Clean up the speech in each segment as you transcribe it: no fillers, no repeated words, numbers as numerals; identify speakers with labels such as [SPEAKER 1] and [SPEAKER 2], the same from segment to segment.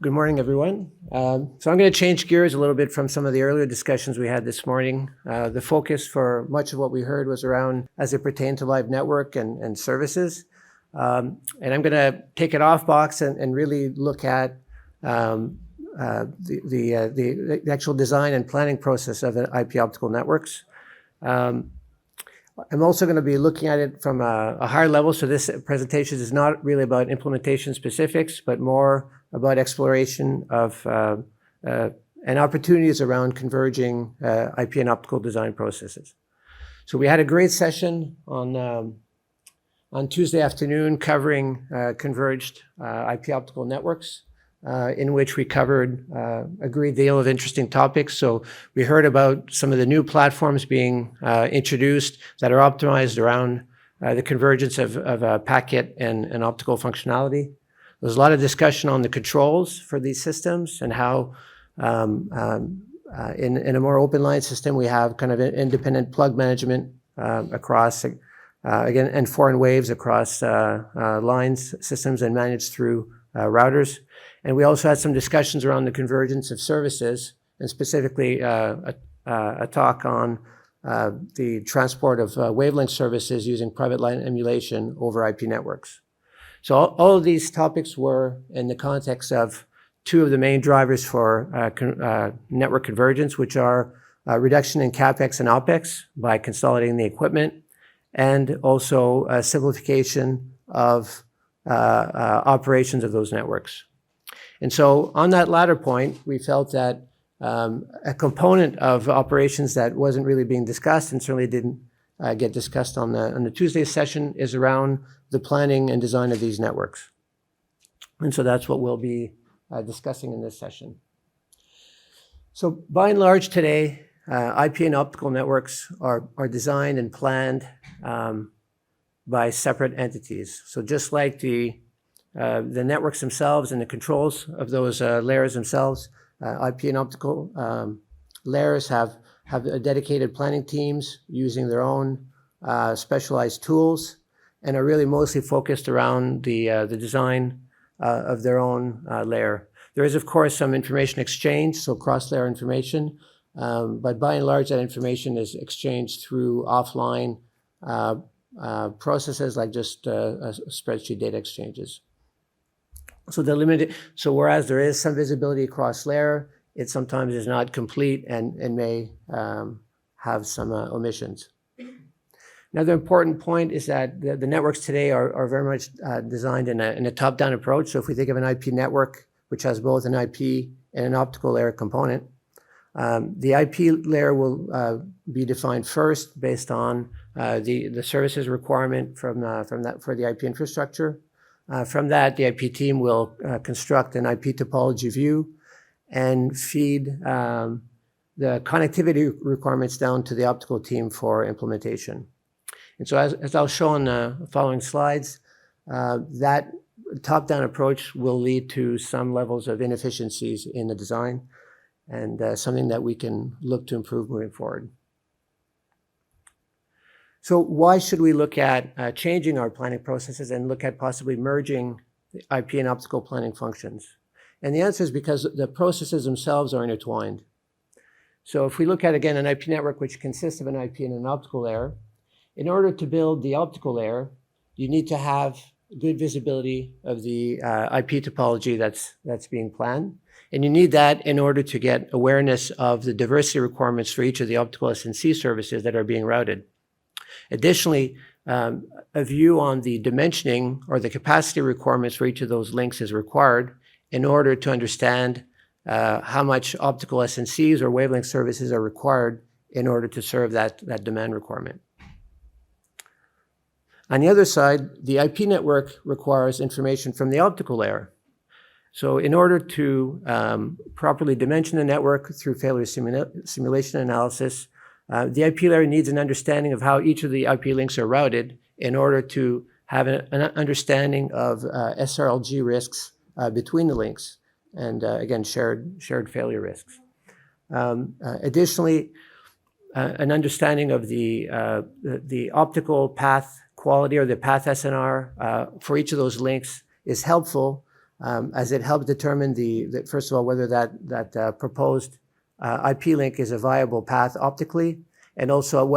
[SPEAKER 1] Good morning, everyone. So I'm going to change gears a little bit from some of the earlier discussions we had this morning. The focus for much of what we heard was around as it pertained to live network and services. And I'm going to take it off box and really look at the actual design and planning process of IP optical networks. I'm also going to be looking at it from a higher level. So this presentation is not really about implementation specifics, but more about exploration of and opportunities around converging IP and optical design processes. So we had a great session on Tuesday afternoon covering converged IP optical networks, in which we covered a great deal of interesting topics. So we heard about some of the new platforms being introduced that are optimized around the convergence of packet and optical functionality. There's a lot of discussion on the controls for these systems and how in a more open line system, we have kind of independent plug management across, again, and foreign waves across lines, systems, and managed through routers. And we also had some discussions around the convergence of services, and specifically a talk on the transport of wavelength services using private line emulation over IP networks. So all of these topics were in the context of two of the main drivers for network convergence, which are reduction in CapEx and OpEx by consolidating the equipment, and also simplification of operations of those networks. And so on that latter point, we felt that a component of operations that wasn't really being discussed and certainly didn't get discussed on the Tuesday session is around the planning and design of these networks. And so that's what we'll be discussing in this session. So by and large today, IP and optical networks are designed and planned by separate entities. So just like the networks themselves and the controls of those layers themselves, IP and optical layers have dedicated planning teams using their own specialized tools and are really mostly focused around the design of their own layer. There is, of course, some information exchange, so cross-layer information, but by and large, that information is exchanged through offline processes like just spreadsheet data exchanges. So whereas there is some visibility across layer, it sometimes is not complete and may have some omissions. Another important point is that the networks today are very much designed in a top-down approach. So if we think of an IP network, which has both an IP and an optical layer component, the IP layer will be defined first based on the services requirement from that for the IP infrastructure. From that, the IP team will construct an IP topology view and feed the connectivity requirements down to the optical team for implementation. And so as I'll show on the following slides, that top-down approach will lead to some levels of inefficiencies in the design and something that we can look to improve moving forward. So why should we look at changing our planning processes and look at possibly merging the IP and optical planning functions? And the answer is because the processes themselves are intertwined. So if we look at, again, an IP network which consists of an IP and an optical layer, in order to build the optical layer, you need to have good visibility of the IP topology that's being planned. And you need that in order to get awareness of the diversity requirements for each of the optical SNC services that are being routed. Additionally, a view on the dimensioning or the capacity requirements for each of those links is required in order to understand how much optical SNCs or wavelength services are required in order to serve that demand requirement. On the other side, the IP network requires information from the optical layer. So in order to properly dimension the network through failure simulation analysis, the IP layer needs an understanding of how each of the IP links are routed in order to have an understanding of SRLG risks between the links and, again, shared failure risks. Additionally, an understanding of the optical path quality or the path SNR for each of those links is helpful as it helps determine first of all, whether that proposed IP link is a viable path optically, and also at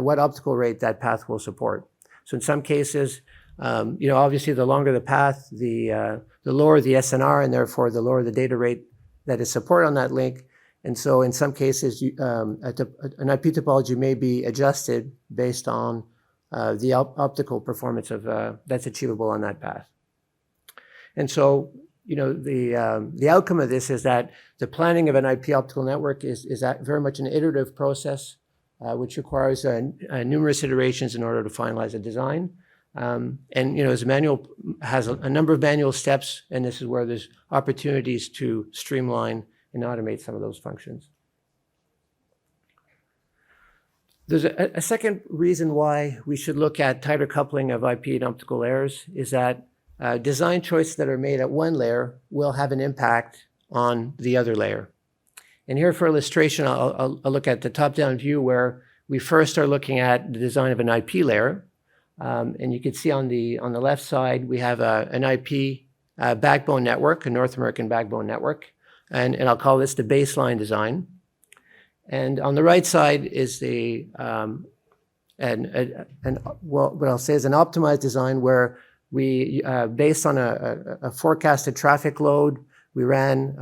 [SPEAKER 1] what optical rate that path will support. So in some cases, obviously the longer the path, the lower the SNR, and therefore the lower the data rate that is supported on that link. And so in some cases, an IP topology may be adjusted based on the optical performance that's achievable on that path. And so, the outcome of this is that the planning of an IP optical network is very much an iterative process, which requires numerous iterations in order to finalize a design. As a manual has a number of manual steps, and this is where there's opportunities to streamline and automate some of those functions. There's a second reason why we should look at tighter coupling of IP and optical layers is that design choices that are made at one layer will have an impact on the other layer. And here for illustration, I'll look at the top-down view where we first are looking at the design of an IP layer. And you can see on the left side, we have an IP backbone network, a North American backbone network. And I'll call this the baseline design. And on the right side is what I'll say is an optimized design where we, based on a forecasted traffic load, we ran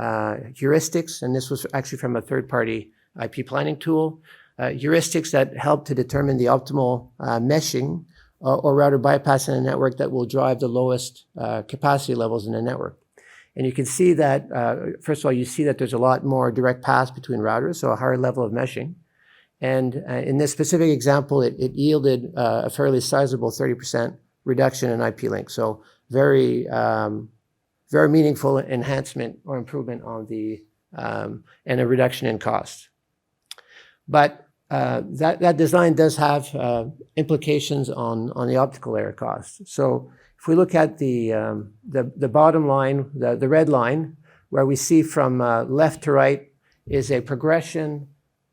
[SPEAKER 1] heuristics, and this was actually from a third-party IP planning tool, heuristics that help to determine the optimal meshing or router bypass in a network that will drive the lowest capacity levels in the network. And you can see that, first of all, you see that there's a lot more direct paths between routers, so a higher level of meshing. And in this specific example, it yielded a fairly sizable 30% reduction in IP links. So very meaningful enhancement or improvement on and a reduction in cost. But that design does have implications on the optical layer cost. So if we look at the bottom line, the red line, where we see from left to right is a progression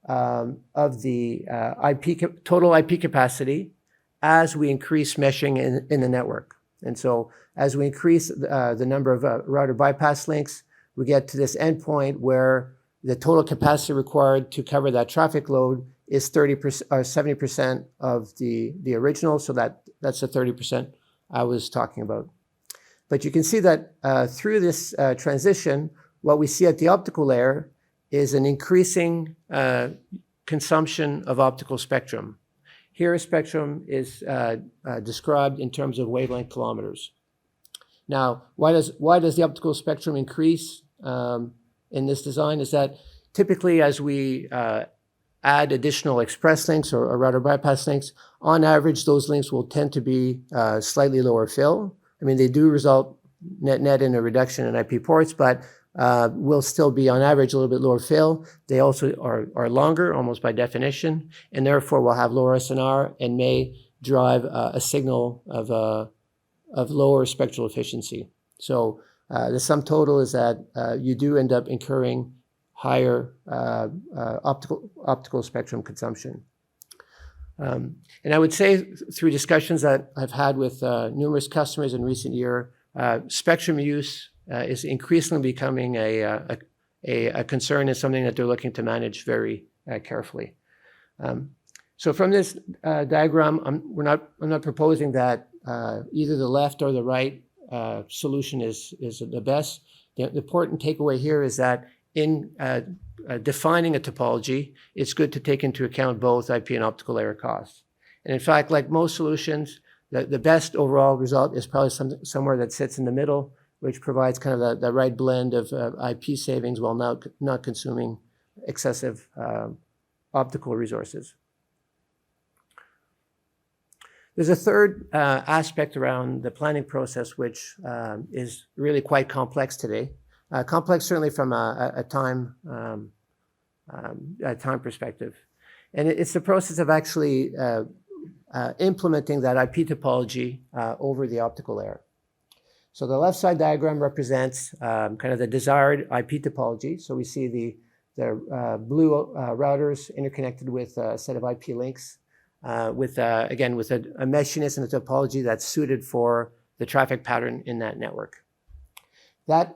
[SPEAKER 1] of the total IP capacity as we increase meshing in the network. And so as we increase the number of router bypass links, we get to this endpoint where the total capacity required to cover that traffic load is 30% or 70% of the original. So that's the 30% I was talking about. But you can see that through this transition, what we see at the optical layer is an increasing consumption of optical spectrum. Here, spectrum is described in terms of wavelength kilometers. Now, why does the optical spectrum increase in this design? Is that typically as we add additional express links or router bypass links, on average, those links will tend to be slightly lower fill. I mean, they do result net in a reduction in IP ports, but will still be on average a little bit lower fill. They also are longer, almost by definition, and therefore will have lower SNR and may drive a signal of lower spectral efficiency. So the sum total is that you do end up incurring higher optical spectrum consumption. And I would say through discussions that I've had with numerous customers in recent year, spectrum use is increasingly becoming a concern and something that they're looking to manage very carefully. So from this diagram, I'm not proposing that either the left or the right solution is the best. The important takeaway here is that in defining a topology, it's good to take into account both IP and optical layer costs. And in fact, like most solutions, the best overall result is probably somewhere that sits in the middle, which provides kind of the right blend of IP savings while not consuming excessive optical resources. There's a third aspect around the planning process, which is really quite complex today. Complex certainly from a time perspective. And it's the process of actually implementing that IP topology over the optical layer. So the left side diagram represents kind of the desired IP topology. So we see the blue routers interconnected with a set of IP links with a meshiness and a topology that's suited for the traffic pattern in that network. that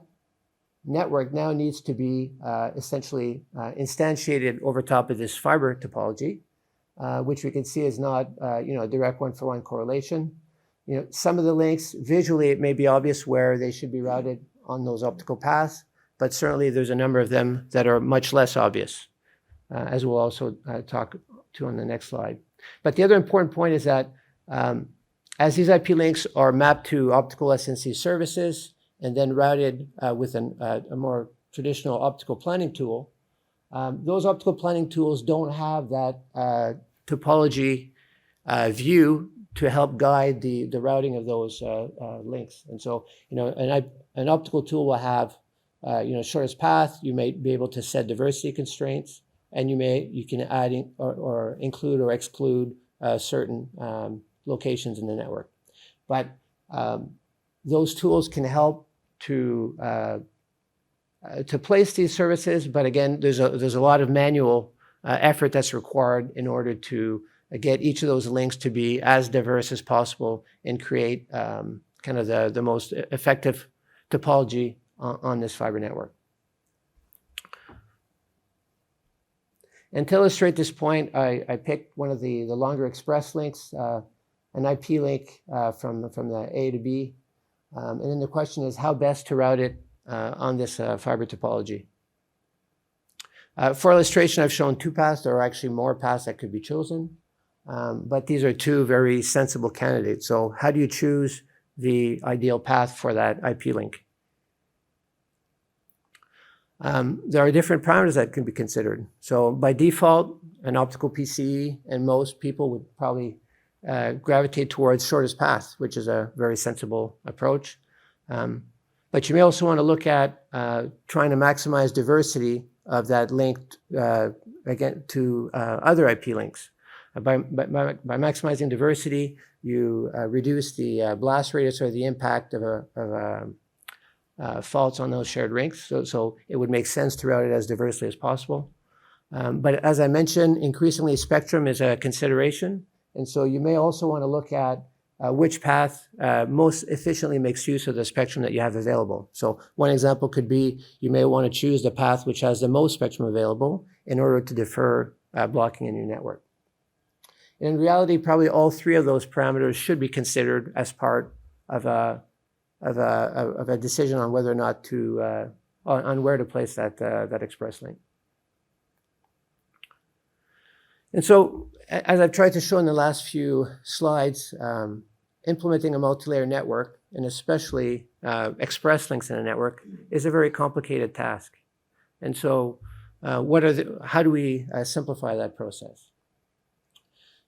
[SPEAKER 1] network now needs to be essentially instantiated over top of this fiber topology, which we can see is not a direct one-for-one correlation. Some of the links, visually, it may be obvious where they should be routed on those optical paths, but certainly there's a number of them that are much less obvious, as we'll also talk to on the next slide. But the other important point is that as these IP links are mapped to optical SNC services and then routed with a more traditional optical planning tool, those optical planning tools don't have that topology view to help guide the routing of those links. And so, an optical tool will have, shortest path. You may be able to set diversity constraints, and you can add or include or exclude certain locations in the network. But those tools can help to place these services. But again, there's a lot of manual effort that's required in order to get each of those links to be as diverse as possible and create kind of the most effective topology on this fiber network. And to illustrate this point, I picked one of the longer express links, an IP link from the A to B. And then the question is how best to route it on this fiber topology. For illustration, I've shown two paths. There are actually more paths that could be chosen. But these are two very sensible candidates. So how do you choose the ideal path for that IP link? There are different parameters that can be considered. So by default, an optical PCE, and most people would probably gravitate towards shortest path, which is a very sensible approach. But you may also want to look at trying to maximize diversity of that link again to other IP links. By maximizing diversity, you reduce the blast radius or the impact of faults on those shared links. So it would make sense to route it as diversely as possible. But as I mentioned, increasingly spectrum is a consideration. And so you may also want to look at which path most efficiently makes use of the spectrum that you have available. So one example could be you may want to choose the path which has the most spectrum available in order to defer blocking in your network. In reality, probably all three of those parameters should be considered as part of a decision on whether or not to on where to place that express link. And so, as I've tried to show in the last few slides, implementing a multi-layer network, and especially express links in a network, is a very complicated task. And so, how do we simplify that process?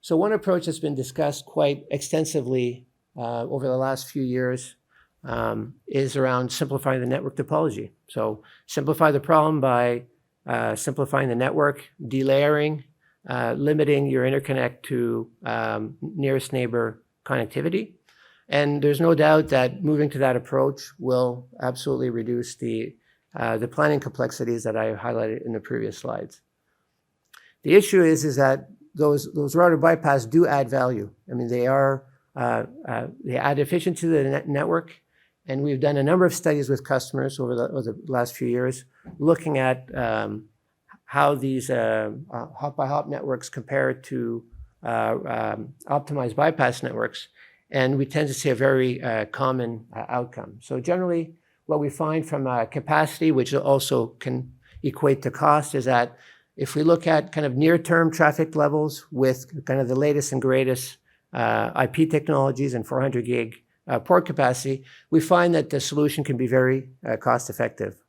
[SPEAKER 1] So one approach that's been discussed quite extensively over the last few years is around simplifying the network topology. So simplify the problem by simplifying the network, delayering, limiting your interconnect to nearest neighbor connectivity. And there's no doubt that moving to that approach will absolutely reduce the planning complexities that I highlighted in the previous slides. The issue is that those router bypass do add value. I mean, they add efficiency to the network, and we've done a number of studies with customers over the last few years, looking at how these hop-by-hop networks compare to optimized bypass networks, and we tend to see a very common outcome. So generally, what we find from capacity, which also can equate to cost, is that if we look at kind of near-term traffic levels with kind of the latest and greatest IP technologies and 400 gig port capacity, we find that the solution can be very cost-effective.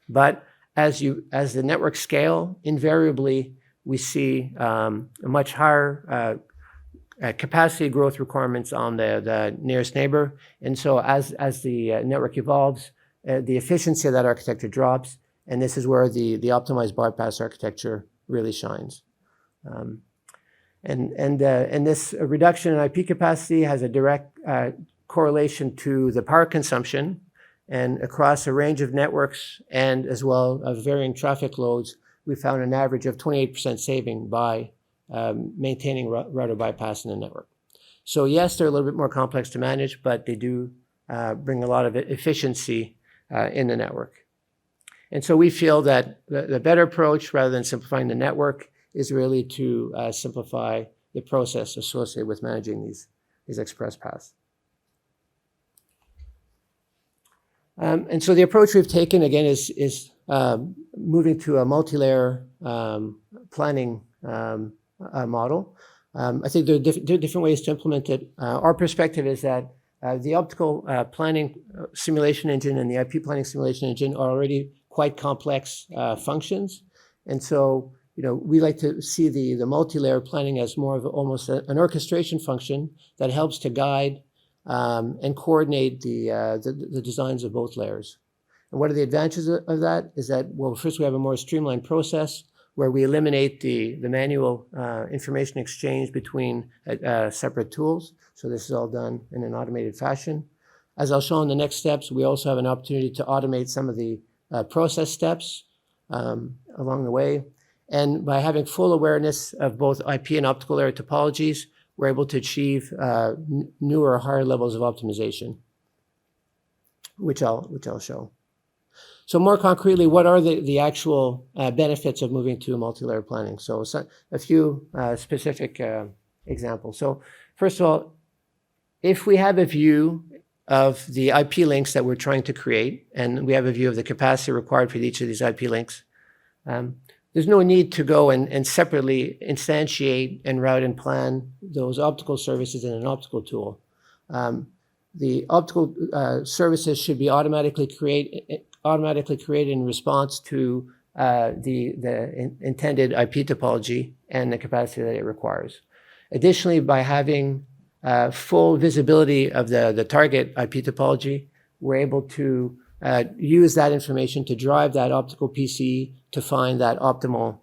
[SPEAKER 1] But as the network scale, invariably we see much higher capacity growth requirements on the nearest neighbor, and so as the network evolves, the efficiency of that architecture drops. And this is where the optimized bypass architecture really shines. And this reduction in IP capacity has a direct correlation to the power consumption, and across a range of networks and as well as varying traffic loads, we found an average of 28% saving by maintaining router bypass in the network. So yes, they're a little bit more complex to manage, but they do bring a lot of efficiency in the network. And so we feel that the better approach, rather than simplifying the network, is really to simplify the process associated with managing these express paths. And so the approach we've taken, again, is moving to a multi-layer planning model. I think there are different ways to implement it. Our perspective is that the optical planning simulation engine and the IP planning simulation engine are already quite complex functions. And so, we like to see the multi-layer planning as more of almost an orchestration function that helps to guide and coordinate the designs of both layers. And what are the advantages of that? Is that, well, first we have a more streamlined process where we eliminate the manual information exchange between separate tools. So this is all done in an automated fashion. As I'll show in the next steps, we also have an opportunity to automate some of the process steps along the way. And by having full awareness of both IP and optical layer topologies, we're able to achieve newer, higher levels of optimization, which I'll show. So more concretely, what are the actual benefits of moving to multi-layer planning? So a few specific examples. So first of all, if we have a view of the IP links that we're trying to create, and we have a view of the capacity required for each of these IP links, there's no need to go and separately instantiate and route and plan those optical services in an optical tool. The optical services should be automatically created in response to the intended IP topology and the capacity that it requires. Additionally, by having full visibility of the target IP topology, we're able to use that information to drive that optical PCE to find that optimal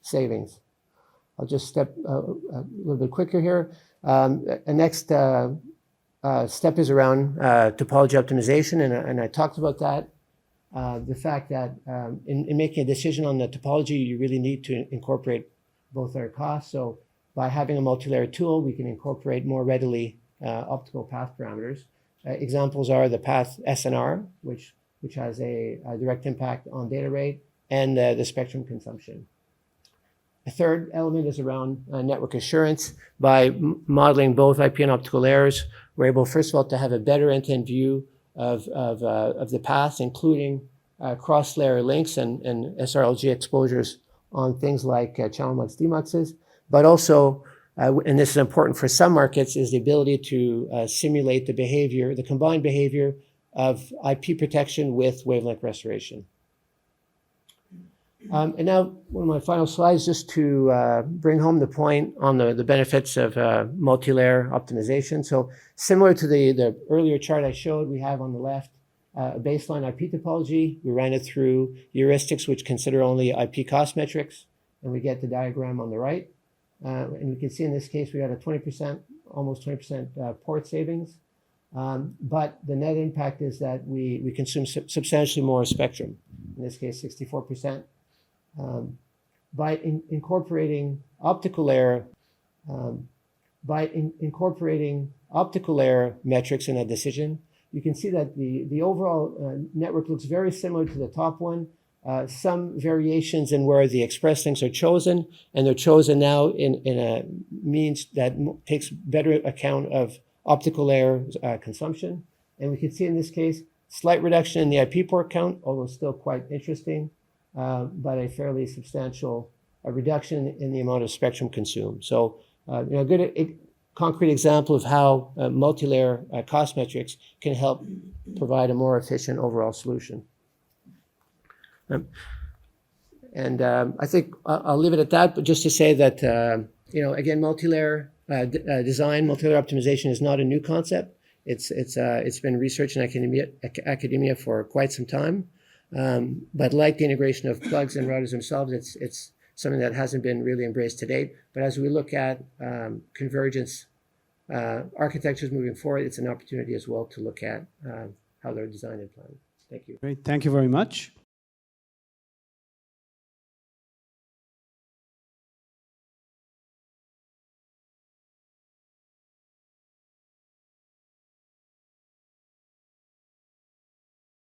[SPEAKER 1] savings. I'll just step a little bit quicker here. The next step is around topology optimization, and I talked about that. The fact that in making a decision on the topology, you really need to incorporate both our costs. So by having a multi-layer tool, we can incorporate more readily optical path parameters. Examples are the path SNR, which has a direct impact on data rate, and the spectrum consumption. A third element is around network assurance. By modeling both IP and optical layers, we're able, first of all, to have a better end-to-end view of the paths, including cross-layer links and SRLG exposures on things like channel mux demuxes, but also, and this is important for some markets, is the ability to simulate the combined behavior of IP protection with wavelength restoration. And now, one of my final slides, just to bring home the point on the benefits of multi-layer optimization. So similar to the earlier chart I showed, we have on the left a baseline IP topology. We ran it through heuristics, which consider only IP cost metrics, and we get the diagram on the right. And you can see in this case, we got a 20%, almost 20% port savings. But the net impact is that we consume substantially more spectrum, in this case, 64%. By incorporating optical layer metrics in a decision, you can see that the overall network looks very similar to the top one. Some variations in where the express links are chosen, and they're chosen now in a means that takes better account of optical layer consumption. And we can see in this case, slight reduction in the IP port count, although still quite interesting, but a fairly substantial reduction in the amount of spectrum consumed. So, a good concrete example of how multi-layer cost metrics can help provide a more efficient overall solution. And I think I'll leave it at that, but just to say that, again, multi-layer design, multi-layer optimization is not a new concept. It's been researched in academia for quite some time. But like the integration of plugs and routers themselves, it's something that hasn't been really embraced to date. But as we look at convergence architectures moving forward, it's an opportunity as well to look at how they're designed and planned. Thank you.
[SPEAKER 2] Great. Thank you very much.